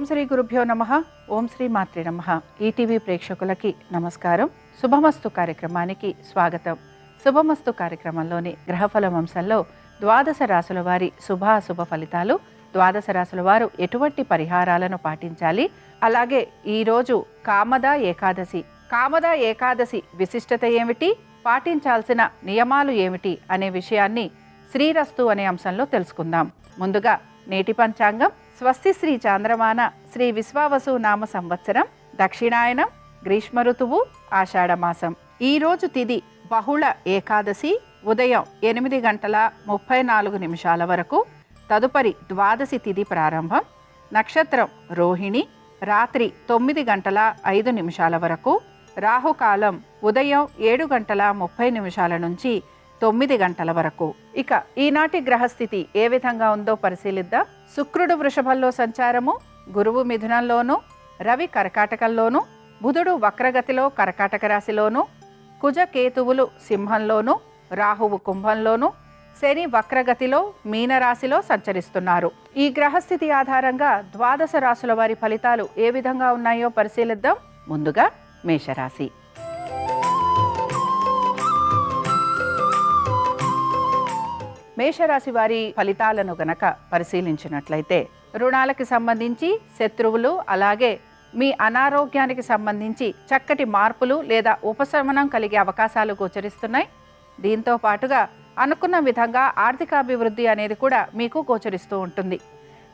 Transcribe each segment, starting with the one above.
శ్రీ గురుభ్యో నమః. ఓం శ్రీ మాత్రే నమః. ఈటీవీ ప్రేక్షకులకి నమస్కారం. శుభమస్తు కార్యక్రమానికి స్వాగతం. శుభమస్తు కార్యక్రమంలోని గ్రహఫలం అంశంలో ద్వాదశ రాశుల వారి శుభాశుభ ఫలితాలు, ద్వాదశ రాశుల వారు ఎటువంటి పరిహారాలను పాటించాలి, అలాగే ఈరోజు కామద ఏకాదశి విశిష్టత ఏమిటి, పాటించాల్సిన నియమాలు ఏమిటి అనే విషయాన్ని శ్రీరస్తు అనే అంశంలో తెలుసుకుందాం. ముందుగా నేటి పంచాంగం. స్వస్తి శ్రీ చాంద్రమాన శ్రీ విశ్వావసు నామ సంవత్సరం, దక్షిణాయనం, గ్రీష్మ ఋతువు, ఆషాఢమాసం. ఈరోజు తిథి బహుళ ఏకాదశి, ఉదయం 8:34 వరకు. తదుపరి ద్వాదశి తిథి ప్రారంభం. నక్షత్రం రోహిణి, రాత్రి 9:05 వరకు. రాహుకాలం ఉదయం 7:30 నుంచి 9 వరకు. ఇక ఈనాటి గ్రహస్థితి ఏ విధంగా ఉందో పరిశీలిద్దాం. శుక్రుడు వృషభంలో సంచారము, గురువు మిథునంలోను, రవి కర్కాటకంలోను, బుధుడు వక్రగతిలో కర్కాటక రాశిలోను, కుజ కేతువులు సింహంలోను, రాహువు కుంభంలోను, శని వక్రగతిలో మీనరాశిలో సంచరిస్తున్నారు. ఈ గ్రహస్థితి ఆధారంగా ద్వాదశ రాశుల వారి ఫలితాలు ఏ విధంగా ఉన్నాయో పరిశీలిద్దాం. ముందుగా మేషరాశి. మేషరాశి వారి ఫలితాలను గనక పరిశీలించినట్లయితే, రుణాలకి సంబంధించి, శత్రువులు, అలాగే మీ అనారోగ్యానికి సంబంధించి చక్కటి మార్పులు లేదా ఉపశమనం కలిగే అవకాశాలు గోచరిస్తున్నాయి. దీంతో పాటుగా అనుకున్న విధంగా ఆర్థికాభివృద్ధి అనేది కూడా మీకు గోచరిస్తూ ఉంటుంది.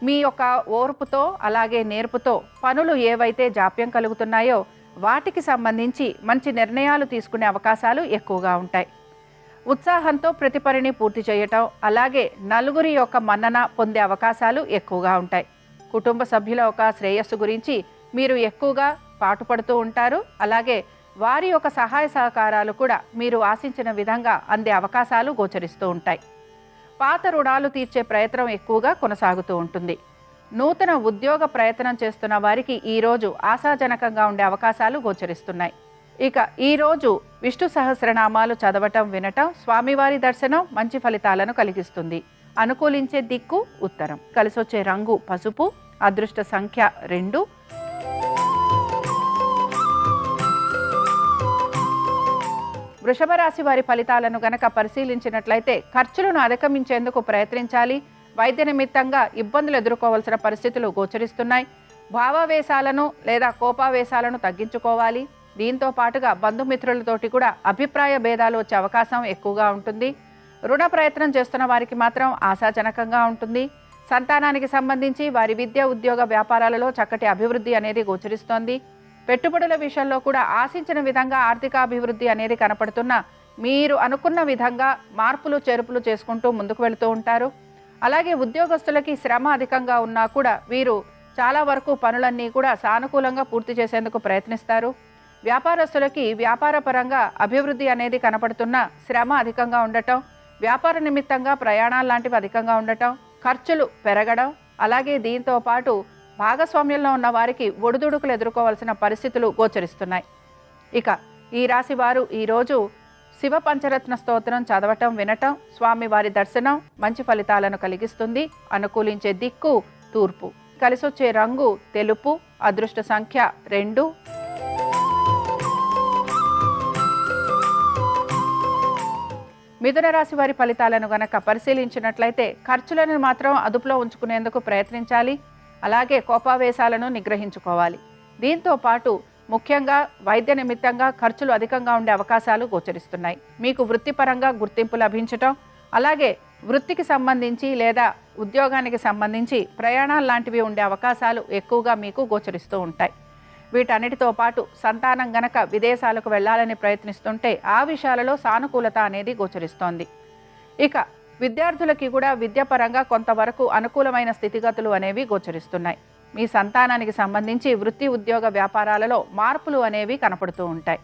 మీ యొక్క ఓర్పుతో అలాగే నేర్పుతో పనులు ఏవైతే జాప్యం కలుగుతున్నాయో వాటికి సంబంధించి మంచి నిర్ణయాలు తీసుకునే అవకాశాలు ఎక్కువగా ఉంటాయి. ఉత్సాహంతో ప్రతి పనిని పూర్తి చేయటం, అలాగే నలుగురి యొక్క మన్నన పొందే అవకాశాలు ఎక్కువగా ఉంటాయి. కుటుంబ సభ్యుల యొక్క శ్రేయస్సు గురించి మీరు ఎక్కువగా పాటుపడుతూ ఉంటారు. అలాగే వారి యొక్క సహాయ సహకారాలు కూడా మీరు ఆశించిన విధంగా అందే అవకాశాలు గోచరిస్తూ ఉంటాయి. పాత రుణాలు తీర్చే ప్రయత్నం ఎక్కువగా కొనసాగుతూ ఉంటుంది. నూతన ఉద్యోగ ప్రయత్నం చేస్తున్న వారికి ఈరోజు ఆశాజనకంగా ఉండే అవకాశాలు గోచరిస్తున్నాయి. ఇక ఈరోజు విష్ణు సహస్రనామాలు చదవటం, వినటం, స్వామివారి దర్శనం మంచి ఫలితాలను కలిగిస్తుంది. అనుకూలించే దిక్కు ఉత్తరం. కలిసొచ్చే రంగు పసుపు. అదృష్ట సంఖ్య 2. వృషభ రాశి వారి ఫలితాలను గనక పరిశీలించినట్లయితే, ఖర్చులను అధిగమించేందుకు ప్రయత్నించాలి. వైద్య నిమిత్తంగా ఇబ్బందులు ఎదుర్కోవాల్సిన పరిస్థితులు గోచరిస్తున్నాయి. భావావేశాలను లేదా కోపావేశాలను తగ్గించుకోవాలి. దీంతో పాటుగా బంధుమిత్రులతోటి కూడా అభిప్రాయ భేదాలు వచ్చే అవకాశం ఎక్కువగా ఉంటుంది. రుణ ప్రయత్నం చేస్తున్న వారికి మాత్రం ఆశాజనకంగా ఉంటుంది. సంతానానికి సంబంధించి వారి విద్య, ఉద్యోగ, వ్యాపారాలలో చక్కటి అభివృద్ధి అనేది గోచరిస్తోంది. పెట్టుబడుల విషయంలో కూడా ఆశించిన విధంగా ఆర్థికాభివృద్ధి అనేది కనపడుతున్న మీరు అనుకున్న విధంగా మార్పులు చేర్పులు చేసుకుంటూ ముందుకు వెళుతూ ఉంటారు. అలాగే ఉద్యోగస్తులకి శ్రమ అధికంగా ఉన్నా కూడా వీరు చాలా వరకు పనులన్నీ కూడా సానుకూలంగా పూర్తి చేసేందుకు ప్రయత్నిస్తారు. వ్యాపారస్తులకి వ్యాపారపరంగా అభివృద్ధి అనేది కనపడుతున్న శ్రమ అధికంగా ఉండటం, వ్యాపార నిమిత్తంగా ప్రయాణాలు లాంటివి అధికంగా ఉండటం, ఖర్చులు పెరగడం, అలాగే దీంతో పాటు భాగస్వామ్యంలో ఉన్న వారికి ఒడిదుడుకులు ఎదుర్కోవాల్సిన పరిస్థితులు గోచరిస్తున్నాయి. ఇక ఈ రాశి వారు ఈరోజు శివ పంచరత్న స్తోత్రం చదవటం, వినటం, స్వామివారి దర్శనం మంచి ఫలితాలను కలిగిస్తుంది. అనుకూలించే దిక్కు తూర్పు. కలిసొచ్చే రంగు తెలుపు. అదృష్ట సంఖ్య 2. మిథున రాశి వారి ఫలితాలను గనక పరిశీలించినట్లయితే, ఖర్చులను మాత్రం అదుపులో ఉంచుకునేందుకు ప్రయత్నించాలి. అలాగే కోపావేశాలను నిగ్రహించుకోవాలి. దీంతో పాటు ముఖ్యంగా వైద్య నిమిత్తంగా ఖర్చులు అధికంగా ఉండే అవకాశాలు గోచరిస్తున్నాయి. మీకు వృత్తిపరంగా గుర్తింపు లభించటం, అలాగే వృత్తికి సంబంధించి లేదా ఉద్యోగానికి సంబంధించి ప్రయాణాలు లాంటివి ఉండే అవకాశాలు ఎక్కువగా మీకు గోచరిస్తూ ఉంటాయి. వీటన్నిటితో పాటు సంతానం గనక విదేశాలకు వెళ్ళాలని ప్రయత్నిస్తుంటే ఆ విషయాలలో సానుకూలత అనేది గోచరిస్తోంది. ఇక విద్యార్థులకి కూడా విద్యాపరంగా కొంతవరకు అనుకూలమైన స్థితిగతులు అనేవి గోచరిస్తున్నాయి. మీ సంతానానికి సంబంధించి వృత్తి, ఉద్యోగ, వ్యాపారాలలో మార్పులు అనేవి కనపడుతూ ఉంటాయి.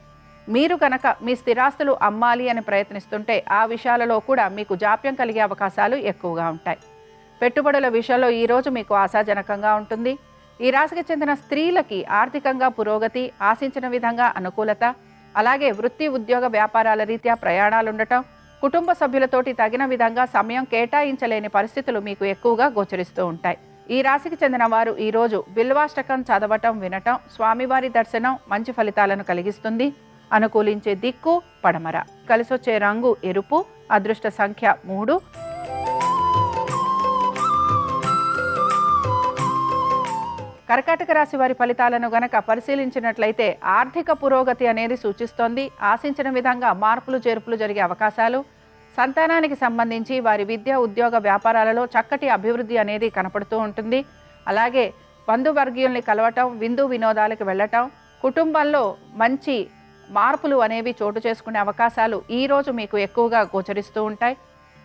మీరు కనుక మీ స్థిరాస్తులు అమ్మాలి అని ప్రయత్నిస్తుంటే ఆ విషయాలలో కూడా మీకు జాప్యం కలిగే అవకాశాలు ఎక్కువగా ఉంటాయి. పెట్టుబడుల విషయంలో ఈరోజు మీకు ఆశాజనకంగా ఉంటుంది. ఈ రాశికి చెందిన స్త్రీలకి ఆర్థికంగా పురోగతి, ఆశించిన విధంగా అనుకూలత, అలాగే వృత్తి, ఉద్యోగ, వ్యాపారాల రీత్యా ప్రయాణాలు ఉండటం, కుటుంబ సభ్యులతోటి తగిన విధంగా సమయం కేటాయించలేని పరిస్థితులు మీకు ఎక్కువగా గోచరిస్తూ ఉంటాయి. ఈ రాశికి చెందిన వారు ఈరోజు బిల్వాష్టకం చదవటం వినటం స్వామివారి దర్శనం మంచి ఫలితాలను కలిగిస్తుంది. అనుకూలించే దిక్కు పడమర. కలిసొచ్చే రంగు ఎరుపు. అదృష్ట సంఖ్య 3. కర్కాటక రాశి వారి ఫలితాలను గనక పరిశీలించినట్లయితే ఆర్థిక పురోగతి అనేది సూచిస్తోంది. ఆశించిన విధంగా మార్పులు చేర్పులు జరిగే అవకాశాలు, సంతానానికి సంబంధించి వారి విద్య ఉద్యోగ వ్యాపారాలలో చక్కటి అభివృద్ధి అనేది కనపడుతూ ఉంటుంది. అలాగే బంధువర్గీయుల్ని కలవటం, విందు వినోదాలకు వెళ్ళటం, కుటుంబంలో మంచి మార్పులు అనేవి చోటు చేసుకునే అవకాశాలు ఈరోజు మీకు ఎక్కువగా గోచరిస్తూ ఉంటాయి.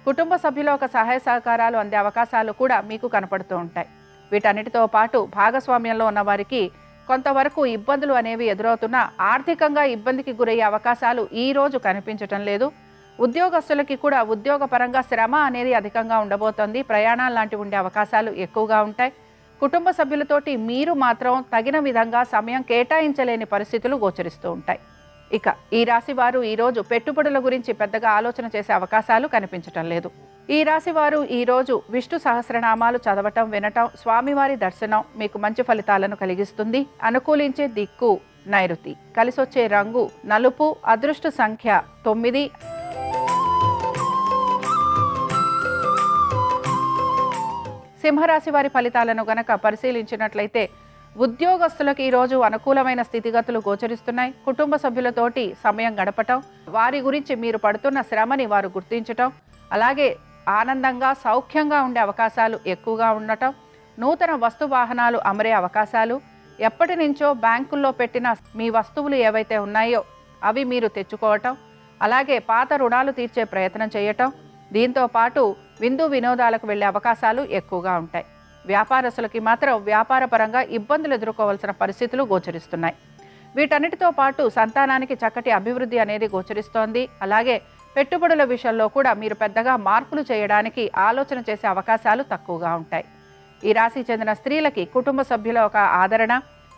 కుటుంబ సభ్యుల ఒక సహాయ సహకారాలు అందే అవకాశాలు కూడా మీకు కనపడుతూ ఉంటాయి. వీటన్నిటితో పాటు భాగస్వామ్యంలో ఉన్న వారికి కొంతవరకు ఇబ్బందులు అనేవి ఎదురవుతున్నా ఆర్థికంగా ఇబ్బందికి గురయ్యే అవకాశాలు ఈరోజు కనిపించటం లేదు. ఉద్యోగస్తులకి కూడా ఉద్యోగపరంగా శ్రమ అనేది అధికంగా ఉండబోతోంది. ప్రయాణాలు లాంటివి ఉండే అవకాశాలు ఎక్కువగా ఉంటాయి. కుటుంబ సభ్యులతోటి మీరు మాత్రం తగిన విధంగా సమయం కేటాయించలేని పరిస్థితులు గోచరిస్తూ ఉంటాయి. ఇక ఈ రాశి వారు ఈరోజు పెట్టుబడుల గురించి పెద్దగా ఆలోచన చేసే అవకాశాలు కనిపించటం లేదు. ఈ రాశి వారు ఈరోజు విష్ణు సహస్రనామాలు చదవటం వినటం స్వామివారి దర్శనం మీకు మంచి ఫలితాలను కలిగిస్తుంది. అనుకూలించే దిక్కు నైరుతి. కలిసొచ్చే రంగు నలుపు. అదృష్ట సంఖ్య 9. సింహరాశి వారి ఫలితాలను గనక పరిశీలించినట్లయితే ఉద్యోగస్తులకు ఈరోజు అనుకూలమైన స్థితిగతులు గోచరిస్తున్నాయి. కుటుంబ సభ్యులతోటి సమయం గడపటం, వారి గురించి మీరు పడుతున్న శ్రమని వారు గుర్తించటం, అలాగే ఆనందంగా సౌఖ్యంగా ఉండే అవకాశాలు ఎక్కువగా ఉండటం, నూతన వస్తు వాహనాలు అమరే అవకాశాలు, ఎప్పటి నుంచో బ్యాంకుల్లో పెట్టిన మీ వస్తువులు ఏవైతే ఉన్నాయో అవి మీరు తెచ్చుకోవటం, అలాగే పాత రుణాలు తీర్చే ప్రయత్నం చేయటం, దీంతో పాటు విందు వినోదాలకు వెళ్ళే అవకాశాలు ఎక్కువగా ఉంటాయి. వ్యాపారస్తులకి మాత్రం వ్యాపారపరంగా ఇబ్బందులు ఎదుర్కోవాల్సిన పరిస్థితులు గోచరిస్తున్నాయి. వీటన్నిటితో పాటు సంతానానికి చక్కటి అభివృద్ధి అనేది గోచరిస్తోంది. అలాగే పెట్టుబడుల విషయంలో కూడా మీరు పెద్దగా మార్పులు చేయడానికి ఆలోచన చేసే అవకాశాలు తక్కువగా ఉంటాయి. ఈ రాశికి చెందిన స్త్రీలకి కుటుంబ సభ్యుల ఒక ఆదరణ,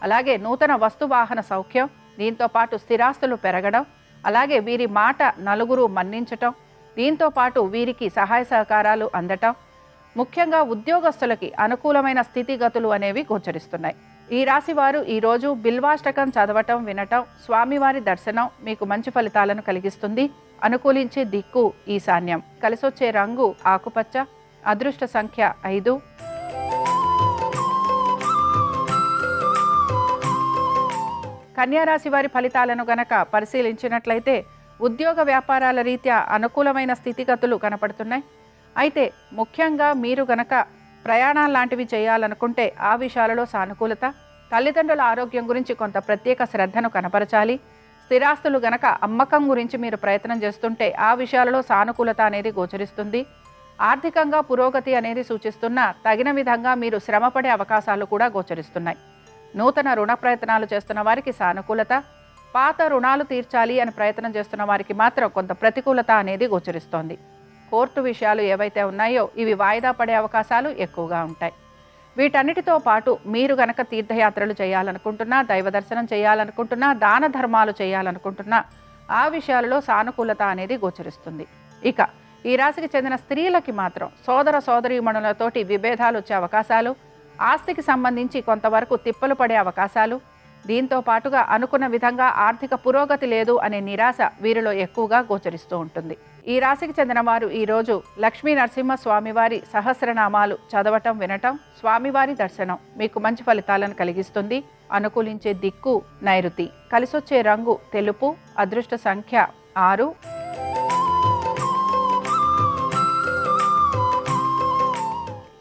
అలాగే నూతన వస్తు వాహన సౌఖ్యం, దీంతో పాటు స్థిరాస్తులు పెరగడం, అలాగే వీరి మాట నలుగురు మన్నించటం, దీంతో పాటు వీరికి సహాయ సహకారాలు అందటం, ముఖ్యంగా ఉద్యోగస్తులకి అనుకూలమైన స్థితిగతులు అనేవి గోచరిస్తున్నాయి. ఈ రాశి వారు ఈరోజు బిల్వాష్టకం చదవటం వినటం స్వామివారి దర్శనం మీకు మంచి ఫలితాలను కలిగిస్తుంది. అనుకూలించే దిక్కు ఈశాన్యం. కలిసొచ్చే రంగు ఆకుపచ్చ. అదృష్ట సంఖ్య 5. కన్యారాశి వారి ఫలితాలను గనక పరిశీలించినట్లయితే ఉద్యోగ వ్యాపారాల రీత్యా అనుకూలమైన స్థితిగతులు కనపడుతున్నాయి. అయితే ముఖ్యంగా మీరు గనక ప్రయాణాలు లాంటివి చేయాలనుకుంటే ఆ విషయాలలో సానుకూలత, తల్లిదండ్రుల ఆరోగ్యం గురించి కొంత ప్రత్యేక శ్రద్ధను కనపరచాలి. స్థిరాస్తులు గనక అమ్మకం గురించి మీరు ప్రయత్నం చేస్తుంటే ఆ విషయాలలో సానుకూలత అనేది గోచరిస్తుంది. ఆర్థికంగా పురోగతి అనేది సూచిస్తున్న తగిన విధంగా మీరు శ్రమపడే అవకాశాలు కూడా గోచరిస్తున్నాయి. నూతన రుణ ప్రయత్నాలు చేస్తున్న వారికి సానుకూలత, పాత రుణాలు తీర్చాలి అని ప్రయత్నం చేస్తున్న వారికి మాత్రం కొంత ప్రతికూలత అనేది గోచరిస్తోంది. కోర్టు విషయాలు ఏవైతే ఉన్నాయో ఇవి వాయిదా పడే అవకాశాలు ఎక్కువగా ఉంటాయి. వీటన్నిటితో పాటు మీరు గనక తీర్థయాత్రలు చేయాలనుకుంటున్నా, దైవ దర్శనం చేయాలనుకుంటున్నా, దాన ధర్మాలు చేయాలనుకుంటున్నా ఆ విషయాలలో సానుకూలత అనేది గోచరిస్తుంది. ఇక ఈ రాశికి చెందిన స్త్రీలకి మాత్రం సోదర సోదరీమణులతోటి విభేదాలు వచ్చే అవకాశాలు, ఆస్తికి సంబంధించి కొంతవరకు తిప్పలు పడే అవకాశాలు, దీంతో పాటుగా అనుకున్న విధంగా ఆర్థిక పురోగతి లేదు అనే నిరాశ వీరిలో ఎక్కువగా గోచరిస్తూ ఉంటుంది. ఈ రాశికి చెందిన వారు ఈరోజు లక్ష్మీ నరసింహ స్వామివారి సహస్రనామాలు చదవటం వినటం స్వామివారి దర్శనం మీకు మంచి ఫలితాలను కలిగిస్తుంది. అనుకూలించే దిక్కు నైరుతి. కలిసొచ్చే రంగు తెలుపు. అదృష్ట సంఖ్య 6.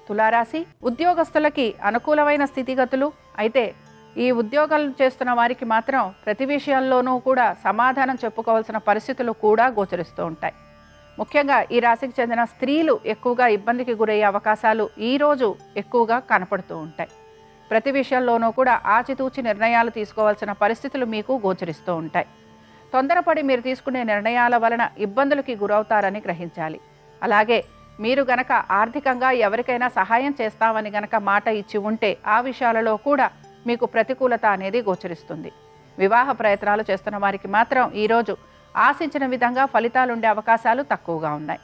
తులారాశి ఉద్యోగస్తులకి అనుకూలమైన స్థితిగతులు. అయితే ఈ ఉద్యోగాలు చేస్తున్న వారికి మాత్రం ప్రతి విషయాల్లోనూ కూడా సమాధానం చెప్పుకోవాల్సిన పరిస్థితులు కూడా గోచరిస్తూ ఉంటాయి. ముఖ్యంగా ఈ రాశికి చెందిన స్త్రీలు ఎక్కువగా ఇబ్బందికి గురయ్యే అవకాశాలు ఈరోజు ఎక్కువగా కనపడుతూ ఉంటాయి. ప్రతి విషయంలోనూ కూడా ఆచితూచి నిర్ణయాలు తీసుకోవాల్సిన పరిస్థితులు మీకు గోచరిస్తూ ఉంటాయి. తొందరపడి మీరు తీసుకునే నిర్ణయాల వలన ఇబ్బందులకి గురవుతారని గ్రహించాలి. అలాగే మీరు గనక ఆర్థికంగా ఎవరికైనా సహాయం చేస్తామని గనక మాట ఇచ్చి ఉంటే ఆ విషయాలలో కూడా మీకు ప్రతికూలత అనేది గోచరిస్తుంది. వివాహ ప్రయత్నాలు చేస్తున్న వారికి మాత్రం ఈరోజు ఆశించిన విధంగా ఫలితాలు ఉండే అవకాశాలు తక్కువగా ఉన్నాయి.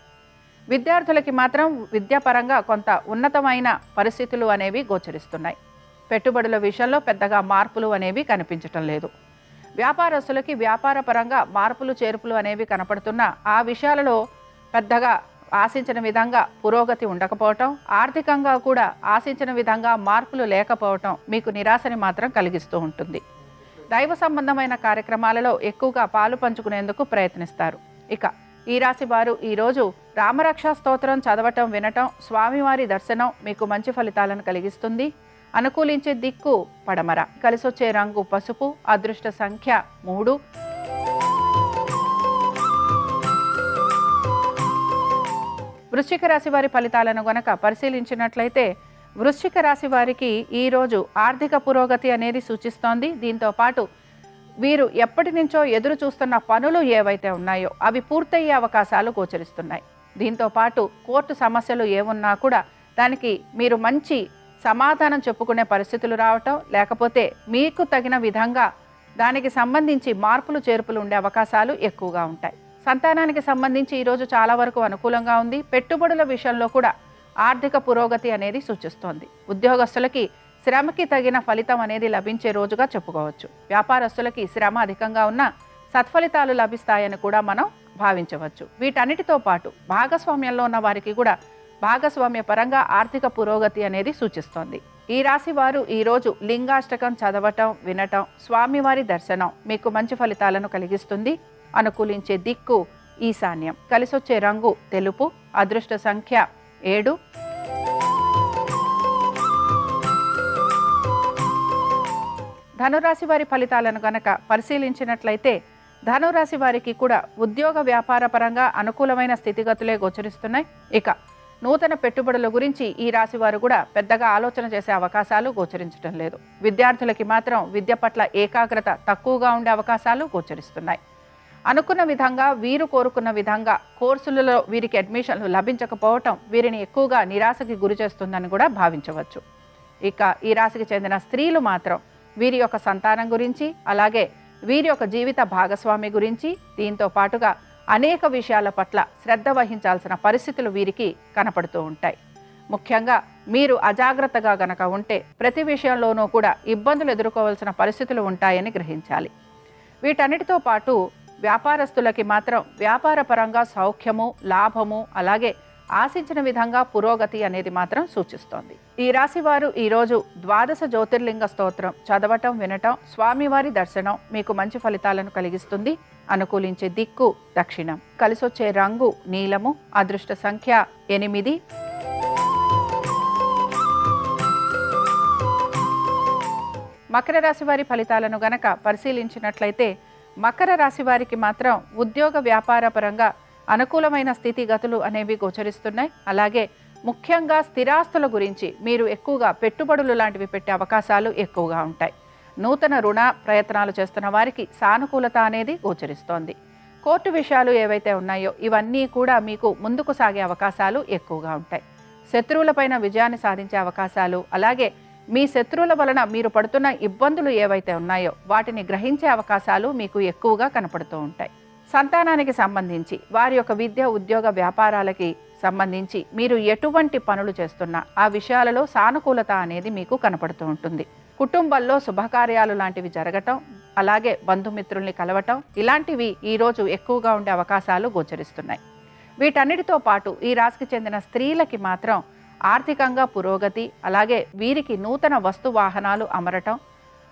విద్యార్థులకి మాత్రం విద్యాపరంగా కొంత ఉన్నతమైన పరిస్థితులు అనేవి గోచరిస్తున్నాయి. పెట్టుబడుల విషయంలో పెద్దగా మార్పులు అనేవి కనిపించటం లేదు. వ్యాపారస్తులకి వ్యాపారపరంగా మార్పులు చేర్పులు అనేవి కనపడుతున్నా ఆ విషయాలలో పెద్దగా ఆశించిన విధంగా పురోగతి ఉండకపోవటం, ఆర్థికంగా కూడా ఆశించిన విధంగా మార్పులు లేకపోవటం మీకు నిరాశని మాత్రం కలిగిస్తూ ఉంటుంది. దైవ సంబంధమైన కార్యక్రమాలలో ఎక్కువగా పాలు పంచుకునేందుకు ప్రయత్నిస్తారు. ఇక ఈ రాశి వారు ఈరోజు రామరక్షా స్తోత్రం చదవటం, వినటం, స్వామివారి దర్శనం మీకు మంచి ఫలితాలను కలిగిస్తుంది. అనుకూలించే దిక్కు పడమర, కలిసొచ్చే రంగు పసుపు, అదృష్ట సంఖ్య 3. వృశ్చిక రాశి వారి ఫలితాలను గనక పరిశీలించినట్లయితే వృశ్చిక రాశి వారికి ఈరోజు ఆర్థిక పురోగతి అనేది సూచిస్తోంది. దీంతో పాటు వీరు ఎప్పటి నుంచో ఎదురు చూస్తున్న పనులు ఏవైతే ఉన్నాయో అవి పూర్తయ్యే అవకాశాలు గోచరిస్తున్నాయి. దీంతో పాటు కోర్టు సమస్యలు ఏమున్నా కూడా దానికి మీరు మంచి సమాధానం చెప్పుకునే పరిస్థితులు రావటం, లేకపోతే మీకు తగిన విధంగా దానికి సంబంధించి మార్పులు చేర్పులు ఉండే అవకాశాలు ఎక్కువగా ఉంటాయి. సంతానానికి సంబంధించి ఈరోజు చాలా వరకు అనుకూలంగా ఉంది. పెట్టుబడుల విషయంలో కూడా ఆర్థిక పురోగతి అనేది సూచిస్తోంది. ఉద్యోగస్తులకి శ్రమకి తగిన ఫలితం అనేది లభించే రోజుగా చెప్పుకోవచ్చు. వ్యాపారస్తులకి శ్రమ అధికంగా ఉన్న సత్ఫలితాలు లభిస్తాయని కూడా మనం భావించవచ్చు. వీటన్నిటితో పాటు భాగస్వామ్యంలో ఉన్న వారికి కూడా భాగస్వామ్య పరంగా ఆర్థిక పురోగతి అనేది సూచిస్తోంది. ఈ రాశి వారు ఈరోజు లింగాష్టకం చదవటం, వినటం, స్వామివారి దర్శనం మీకు మంచి ఫలితాలను కలిగిస్తుంది. అనుకూలించే దిక్కు ఈశాన్యం, కలిసొచ్చే రంగు తెలుపు, అదృష్ట సంఖ్య 7. ధనురాశి వారి ఫలితాలను గనక పరిశీలించినట్లయితే ధనురాశి వారికి కూడా ఉద్యోగ వ్యాపార పరంగా అనుకూలమైన స్థితిగతులే గోచరిస్తున్నాయి. ఇక నూతన పెట్టుబడుల గురించి ఈ రాశి వారు కూడా పెద్దగా ఆలోచన చేసే అవకాశాలు గోచరించడం లేదు. విద్యార్థులకి మాత్రం విద్య పట్ల ఏకాగ్రత తక్కువగా ఉండే అవకాశాలు గోచరిస్తున్నాయి. అనుకున్న విధంగా వీరు కోరుకున్న విధంగా కోర్సులలో వీరికి అడ్మిషన్లు లభించకపోవటం వీరిని ఎక్కువగా నిరాశకి గురి చేస్తుందని కూడా భావించవచ్చు. ఇక ఈ రాశికి చెందిన స్త్రీలు మాత్రం వీరి యొక్క సంతానం గురించి, అలాగే వీరి యొక్క జీవిత భాగస్వామి గురించి, దీంతో పాటుగా అనేక విషయాల పట్ల శ్రద్ధ వహించాల్సిన పరిస్థితులు వీరికి కనపడుతూ ఉంటాయి. ముఖ్యంగా మీరు అజాగ్రత్తగా గనక ఉంటే ప్రతి విషయంలోనూ కూడా ఇబ్బందులు ఎదుర్కోవాల్సిన పరిస్థితులు ఉంటాయని గ్రహించాలి. వీటన్నిటితో పాటు వ్యాపారస్తులకి మాత్రం వ్యాపార పరంగా సౌఖ్యము, లాభము, అలాగే ఆశించిన విధంగా పురోగతి అనేది మాత్రం సూచిస్తోంది. ఈ రాశి వారు ఈరోజు 12 జ్యోతిర్లింగ స్తోత్రం చదవటం, వినటం, స్వామివారి దర్శనం మీకు మంచి ఫలితాలను కలిగిస్తుంది. అనుకూలించే దిక్కు దక్షిణం, కలిసొచ్చే రంగు నీలము, అదృష్ట సంఖ్య 8. మకర రాశి వారి ఫలితాలను గనక పరిశీలించినట్లయితే మకర రాశి వారికి మాత్రం ఉద్యోగ వ్యాపార పరంగా అనుకూలమైన స్థితిగతులు అనేవి గోచరిస్తున్నాయి. అలాగే ముఖ్యంగా స్థిరాస్తుల గురించి మీరు ఎక్కువగా పెట్టుబడులు లాంటివి పెట్టే అవకాశాలు ఎక్కువగా ఉంటాయి. నూతన రుణ ప్రయత్నాలు చేస్తున్న వారికి సానుకూలత అనేది గోచరిస్తోంది. కోర్టు విషయాలు ఏవైతే ఉన్నాయో ఇవన్నీ కూడా మీకు ముందుకు సాగే అవకాశాలు ఎక్కువగా ఉంటాయి. శత్రువులపైన విజయాన్ని సాధించే అవకాశాలు, అలాగే మీ శత్రువుల వలన మీరు పడుతున్న ఇబ్బందులు ఏవైతే ఉన్నాయో వాటిని గ్రహించే అవకాశాలు మీకు ఎక్కువగా కనపడుతూ ఉంటాయి. సంతానానికి సంబంధించి వారి యొక్క విద్య, ఉద్యోగ, వ్యాపారాలకి సంబంధించి మీరు ఎటువంటి పనులు చేస్తున్నా ఆ విషయాలలో సానుకూలత అనేది మీకు కనపడుతూ ఉంటుంది. కుటుంబంలో శుభకార్యాలు లాంటివి జరగటం, అలాగే బంధుమిత్రుల్ని కలవటం, ఇలాంటివి ఈరోజు ఎక్కువగా ఉండే అవకాశాలు గోచరిస్తున్నాయి. వీటన్నిటితో పాటు ఈ రాశికి చెందిన స్త్రీలకి మాత్రం ఆర్థికంగా పురోగతి, అలాగే వీరికి నూతన వస్తు వాహనాలు అమరటం,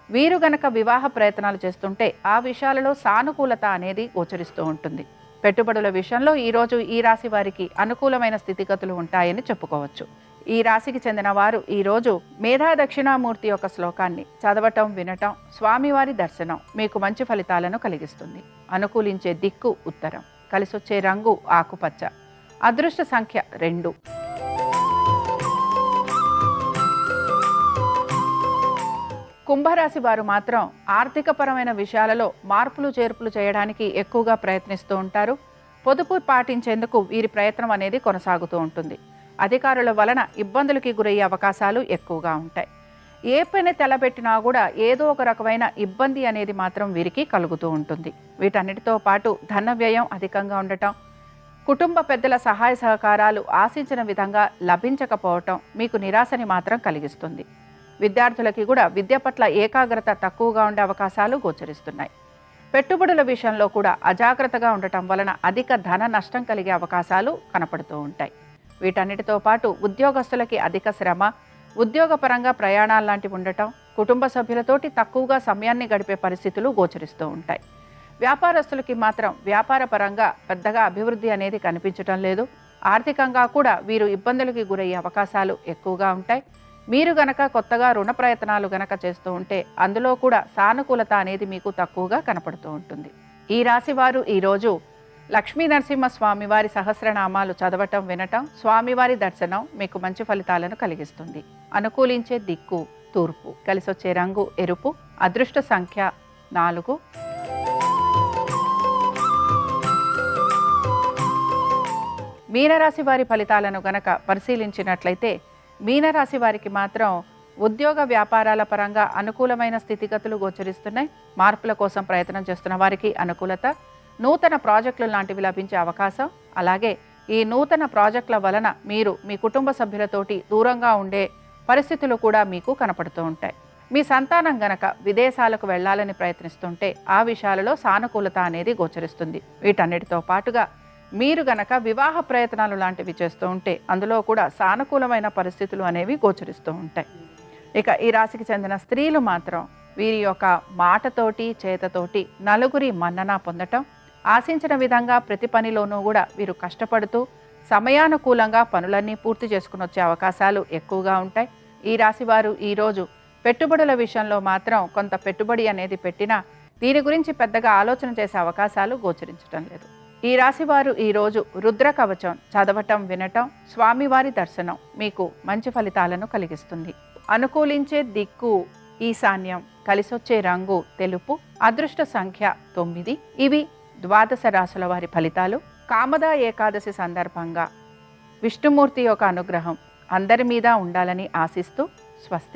వీరు గనక వివాహ ప్రయత్నాలు చేస్తుంటే ఆ విషయాలలో సానుకూలత అనేది గోచరిస్తూ ఉంటుంది. పెట్టుబడుల విషయంలో ఈరోజు ఈ రాశి వారికి అనుకూలమైన స్థితిగతులు ఉంటాయని చెప్పుకోవచ్చు. ఈ రాశికి చెందిన వారు ఈరోజు మేధా దక్షిణామూర్తి యొక్క శ్లోకాన్ని చదవటం, వినటం, స్వామివారి దర్శనం మీకు మంచి ఫలితాలను కలిగిస్తుంది. అనుకూలించే దిక్కు ఉత్తరం, కలిసొచ్చే రంగు ఆకుపచ్చ, అదృష్ట సంఖ్య 2. కుంభరాశి వారు మాత్రం ఆర్థికపరమైన విషయాలలో మార్పులు చేర్పులు చేయడానికి ఎక్కువగా ప్రయత్నిస్తూ ఉంటారు. పొదుపు పాటించేందుకు వీరి ప్రయత్నం అనేది కొనసాగుతూ ఉంటుంది. అధికారుల వలన ఇబ్బందులకి గురయ్యే అవకాశాలు ఎక్కువగా ఉంటాయి. ఏ పని తలపెట్టినా కూడా ఏదో ఒక రకమైన ఇబ్బంది అనేది మాత్రం వీరికి కలుగుతూ ఉంటుంది. వీటన్నిటితో పాటు ధన వ్యయం అధికంగా ఉండటం, కుటుంబ పెద్దల సహాయ సహకారాలు ఆశించిన విధంగా లభించకపోవటం మీకు నిరాశని మాత్రం కలిగిస్తుంది. విద్యార్థులకి కూడా విద్య పట్ల ఏకాగ్రత తక్కువగా ఉండే అవకాశాలు గోచరిస్తున్నాయి. పెట్టుబడుల విషయంలో కూడా అజాగ్రత్తగా ఉండటం వలన అధిక ధన నష్టం కలిగే అవకాశాలు కనపడుతూ ఉంటాయి. వీటన్నిటితో పాటు ఉద్యోగస్తులకి అధిక శ్రమ, ఉద్యోగపరంగా ప్రయాణాలు లాంటివి ఉండటం, కుటుంబ సభ్యులతోటి తక్కువగా సమయాన్ని గడిపే పరిస్థితులు గోచరిస్తూ ఉంటాయి. వ్యాపారస్తులకి మాత్రం వ్యాపార పరంగా పెద్దగా అభివృద్ధి అనేది కనిపించటం లేదు. ఆర్థికంగా కూడా వీరు ఇబ్బందులకి గురయ్యే అవకాశాలు ఎక్కువగా ఉంటాయి. మీరు గనక కొత్తగా రుణ ప్రయత్నాలు గనక చేస్తూ ఉంటే అందులో కూడా సానుకూలత అనేది మీకు తక్కువగా కనపడుతూ ఉంటుంది. ఈ రాశి వారు ఈరోజు లక్ష్మీ నరసింహ స్వామివారి సహస్రనామాలు చదవటం, వినటం, స్వామివారి దర్శనం మీకు మంచి ఫలితాలను కలిగిస్తుంది. అనుకూలించే దిక్కు తూర్పు, కలిసొచ్చే రంగు ఎరుపు, అదృష్ట సంఖ్య 4. మీనరాశి వారి ఫలితాలను గనక పరిశీలించినట్లయితే మీనరాశి వారికి మాత్రం ఉద్యోగ వ్యాపారాల పరంగా అనుకూలమైన స్థితిగతులు గోచరిస్తున్నాయి. మార్పుల కోసం ప్రయత్నం చేస్తున్న వారికి అనుకూలత, నూతన ప్రాజెక్టులు లాంటివి లభించే అవకాశం, అలాగే ఈ నూతన ప్రాజెక్టుల వలన మీరు మీ కుటుంబ సభ్యులతోటి దూరంగా ఉండే పరిస్థితులు కూడా మీకు కనపడుతూ ఉంటాయి. మీ సంతానం గనక విదేశాలకు వెళ్లాలని ప్రయత్నిస్తుంటే ఆ విషయాలలో సానుకూలత అనేది గోచరిస్తుంది. వీటన్నిటితో పాటుగా మీరు గనక వివాహ ప్రయత్నాలు లాంటివి చేస్తూ ఉంటే అందులో కూడా సానుకూలమైన పరిస్థితులు అనేవి గోచరిస్తూ ఉంటాయి. ఇక ఈ రాశికి చెందిన స్త్రీలు మాత్రం వీరి యొక్క మాటతోటి, చేతతోటి నలుగురి మన్నన పొందటం, ఆశించిన విధంగా ప్రతి పనిలోనూ కూడా వీరు కష్టపడుతూ సమయానుకూలంగా పనులన్నీ పూర్తి చేసుకుని వచ్చే అవకాశాలు ఎక్కువగా ఉంటాయి. ఈ రాశి వారు ఈరోజు పెట్టుబడుల విషయంలో మాత్రం కొంత పెట్టుబడి అనేది పెట్టినా దీని గురించి పెద్దగా ఆలోచన చేసే అవకాశాలు గోచరించటం లేదు. ఈ రాశి వారు ఈరోజు రుద్ర కవచం చదవటం, వినటం, స్వామివారి దర్శనం మీకు మంచి ఫలితాలను కలిగిస్తుంది. అనుకూలించే దిక్కు ఈశాన్యం, కలిసొచ్చే రంగు తెలుపు, అదృష్ట సంఖ్య 9. ఇవి ద్వాదశ రాశుల వారి ఫలితాలు. కామదా ఏకాదశి సందర్భంగా విష్ణుమూర్తి యొక్క అనుగ్రహం అందరి మీద ఉండాలని ఆశిస్తూ స్వస్తి.